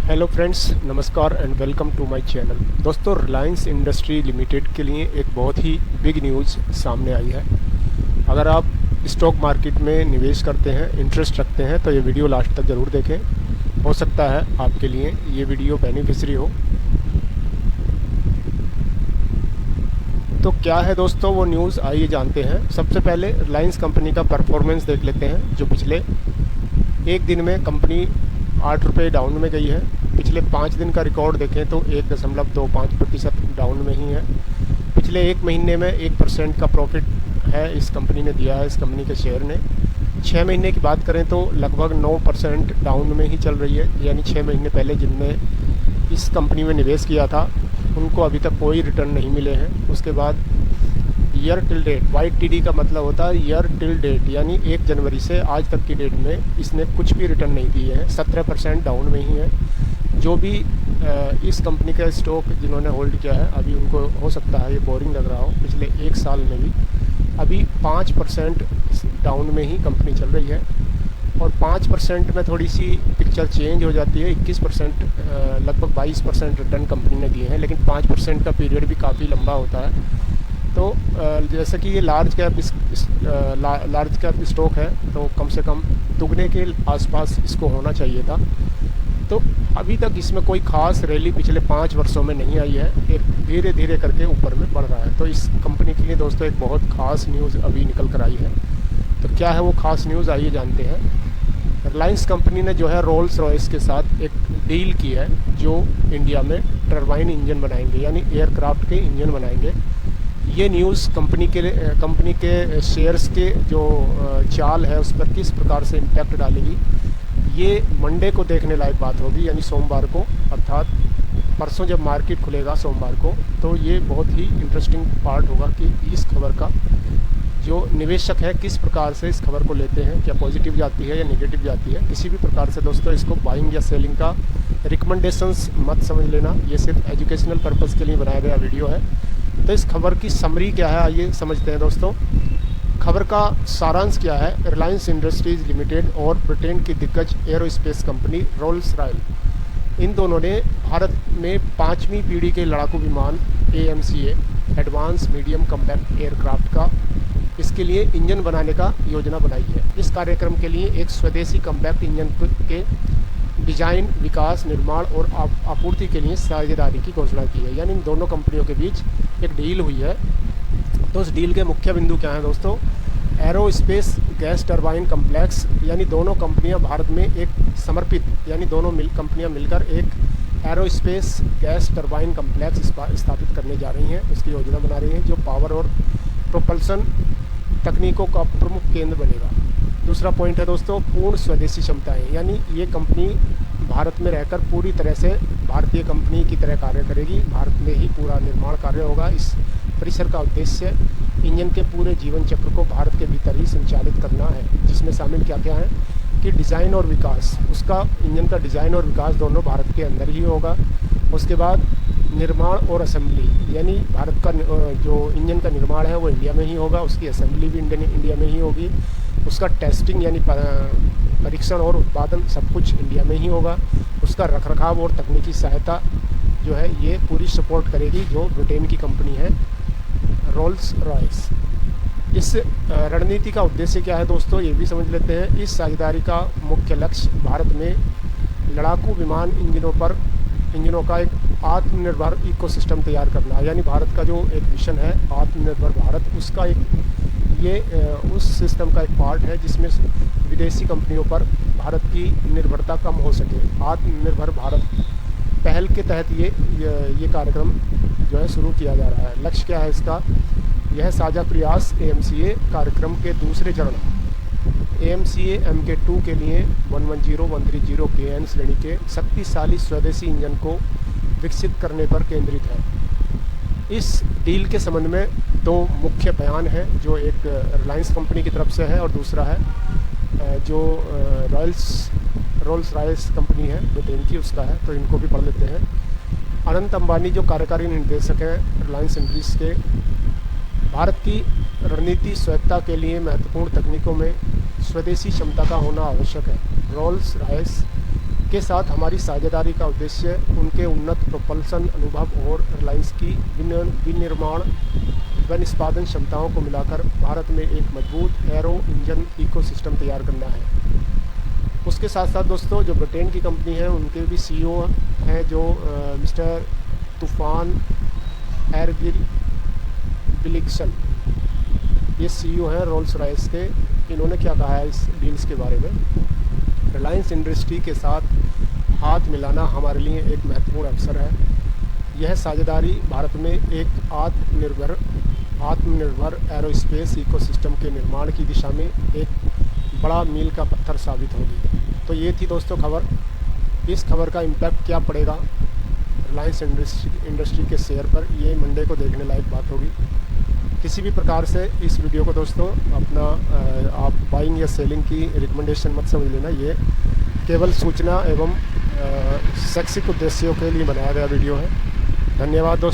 Hello friends, नमस्कार and welcome to my channel. दोस्तों, Reliance industry limited के लिए एक बहुत ही बिग न्यूज़ सामने आई है। अगर आप स्टॉक मार्केट में निवेश करते हैं, इंटरेस्ट रखते हैं, तो ये वीडियो लास्ट तक ज़रूर देखें। हो सकता है आपके लिए ये वीडियो बेनिफिशियरी हो। तो क्या है दोस्तों वो न्यूज़, आइए जानते हैं। सबसे पहले रिलायंस कंपनी का परफॉर्मेंस देख लेते हैं। जो पिछले एक दिन में कंपनी 8 रुपये डाउन में गई है। पिछले 5 दिन का रिकॉर्ड देखें तो 1.25% डाउन में ही है। पिछले एक महीने में 1% का प्रॉफिट है इस कंपनी ने दिया है, इस कंपनी के शेयर ने। 6 महीने की बात करें तो लगभग 9% डाउन में ही चल रही है। यानी 6 महीने पहले जिनने इस कंपनी में निवेश किया था उनको अभी तक कोई रिटर्न नहीं मिले हैं। उसके बाद ईयर टिल डेट, YTD का मतलब होता है ईयर टिल डेट, यानी 1 जनवरी से आज तक की डेट में इसने कुछ भी रिटर्न नहीं दिए हैं। 17% डाउन में ही है। जो भी इस कंपनी का स्टॉक जिन्होंने होल्ड किया है, अभी उनको हो सकता है ये बोरिंग लग रहा हो, पिछले एक साल में भी अभी 5% डाउन में ही कंपनी चल रही है। और 5% में थोड़ी सी पिक्चर चेंज हो जाती है। 21% लगभग 22% रिटर्न कंपनी ने दिए हैं, लेकिन 5% का पीरियड भी काफ़ी लंबा होता है। तो जैसे कि ये लार्ज कैप स्टॉक है, तो कम से कम दुगने के आसपास इसको होना चाहिए था। तो अभी तक इसमें कोई ख़ास रैली पिछले 5 वर्षों में नहीं आई है। एक धीरे धीरे करके ऊपर में बढ़ रहा है। तो इस कंपनी के लिए दोस्तों एक बहुत ख़ास न्यूज़ अभी निकल कर आई है। तो क्या है वो ख़ास न्यूज़, आइए जानते हैं। रिलायंस कंपनी ने जो है रोल्स रॉयस के साथ एक डील की है, जो इंडिया में टरबाइन इंजन बनाएंगे, यानी एयरक्राफ्ट के इंजन बनाएंगे। ये न्यूज़ कंपनी के शेयर्स के जो चाल है उस पर किस प्रकार से इम्पैक्ट डालेगी, ये मंडे को देखने लायक बात होगी, यानी सोमवार को, अर्थात परसों जब मार्केट खुलेगा सोमवार को, तो ये बहुत ही इंटरेस्टिंग पार्ट होगा कि इस खबर का जो निवेशक है किस प्रकार से इस खबर को लेते हैं। क्या पॉजिटिव जाती है या नेगेटिव जाती है। किसी भी प्रकार से दोस्तों इसको बाइंग या सेलिंग का रिकमेंडेशंस मत समझ लेना। ये सिर्फ एजुकेशनल पर्पज़ के लिए बनाया गया वीडियो है। तो इस खबर की समरी क्या है, आइए समझते हैं दोस्तों। खबर का सारांश क्या है। रिलायंस इंडस्ट्रीज लिमिटेड और ब्रिटेन की दिग्गज एरोस्पेस कंपनी रोल्स रॉयस, इन दोनों ने भारत में 5वीं पीढ़ी के लड़ाकू विमान AMCA, advance medium compact aircraft का, इसके लिए इंजन बनाने का योजना बनाई है। इस कार्यक्रम के लिए एक स्वदेशी कॉम्पैक्ट इंजन के डिजाइन, विकास, निर्माण और आपूर्ति के लिए साझेदारी की घोषणा की है। यानी इन दोनों कंपनियों के बीच एक डील हुई है। तो उस डील के मुख्य बिंदु क्या हैं दोस्तों। एरोस्पेस गैस टरबाइन कम्प्लेक्स, यानी दोनों कंपनियां भारत में एक समर्पित, यानी दोनों कंपनियां मिलकर एक एरोस्पेस गैस टरबाइन कम्प्लेक्स स्थापित करने जा रही हैं। उसकी योजना बना रही हैं, जो पावर और प्रोपल्सन तकनीकों का प्रमुख केंद्र बनेगा। दूसरा पॉइंट है दोस्तों, पूर्ण स्वदेशी क्षमताएं, यानी ये कंपनी भारत में रहकर पूरी तरह से भारतीय कंपनी की तरह कार्य करेगी। भारत में ही पूरा निर्माण कार्य होगा। इस परिसर का उद्देश्य इंजन के पूरे जीवन चक्र को भारत के भीतर ही संचालित करना है, जिसमें शामिल क्या क्या है कि डिज़ाइन और विकास, उसका इंजन का डिज़ाइन और विकास दोनों भारत के अंदर ही होगा। उसके बाद निर्माण और असेंबली, यानी भारत का जो इंजन का निर्माण है वो इंडिया में ही होगा, उसकी असेंबली भी इंडिया में ही होगी। उसका टेस्टिंग यानी परीक्षण और उत्पादन सब कुछ इंडिया में ही होगा। उसका रखरखाव और तकनीकी सहायता जो है ये पूरी सपोर्ट करेगी जो ब्रिटेन की कंपनी है रोल्स रॉयस। इस रणनीति का उद्देश्य क्या है दोस्तों, ये भी समझ लेते हैं। इस साझेदारी का मुख्य लक्ष्य भारत में लड़ाकू विमान इंजनों का एक आत्मनिर्भर इकोसिस्टम तैयार करना है। यानी भारत का जो एक मिशन है आत्मनिर्भर भारत, उसका उस सिस्टम का एक पार्ट है जिसमें विदेशी कंपनियों पर भारत की निर्भरता कम हो सके। आत्मनिर्भर भारत पहल के तहत ये कार्यक्रम जो है शुरू किया जा रहा है। लक्ष्य क्या है इसका, यह साझा प्रयास AMCA कार्यक्रम के दूसरे चरण AMCA MK2 के लिए 110-130 KN श्रेणी के शक्तिशाली स्वदेशी इंजन को विकसित करने पर केंद्रित है। इस डील के संबंध में 2 मुख्य बयान हैं, जो एक रिलायंस कंपनी की तरफ से है और दूसरा है जो रोल्स रॉयस कंपनी है ब्रिटेन की, उसका है। तो इनको भी पढ़ लेते हैं। अनंत अंबानी जो कार्यकारी निदेशक हैं रिलायंस इंडस्ट्रीज के, भारत की रणनीति स्वायत्तता के लिए महत्वपूर्ण तकनीकों में स्वदेशी क्षमता का होना आवश्यक है। रोल्स रॉयस के साथ हमारी साझेदारी का उद्देश्य उनके उन्नत प्रोपल्सन अनुभव और रिलायंस की विनिर्माण व निष्पादन क्षमताओं को मिलाकर भारत में एक मजबूत एरो इंजन इकोसिस्टम तैयार करना है। उसके साथ साथ दोस्तों जो ब्रिटेन की कंपनी है उनके भी सीईओ हैं जो मिस्टर तूफान एरगिल बिलिक्सन, ये सीईओ हैं रोल्स रॉयस के। इन्होंने क्या कहा है इस डील्स के बारे में? रिलायंस इंडस्ट्री के साथ हाथ मिलाना हमारे लिए एक महत्वपूर्ण अवसर है। यह साझेदारी भारत में एक आत्मनिर्भर एरोस्पेस इकोसिस्टम के निर्माण की दिशा में एक बड़ा मील का पत्थर साबित होगी। तो ये थी दोस्तों खबर। इस खबर का इम्पैक्ट क्या पड़ेगा रिलायंस इंडस्ट्री के शेयर पर, ये मंडे को देखने लायक बात होगी। किसी भी प्रकार से इस वीडियो को दोस्तों अपना आप बाइंग या सेलिंग की रिकमेंडेशन मत समझ लेना। ये केवल सूचना एवं शैक्षिक उद्देश्यों के लिए बनाया गया वीडियो है। धन्यवाद दोस्तों।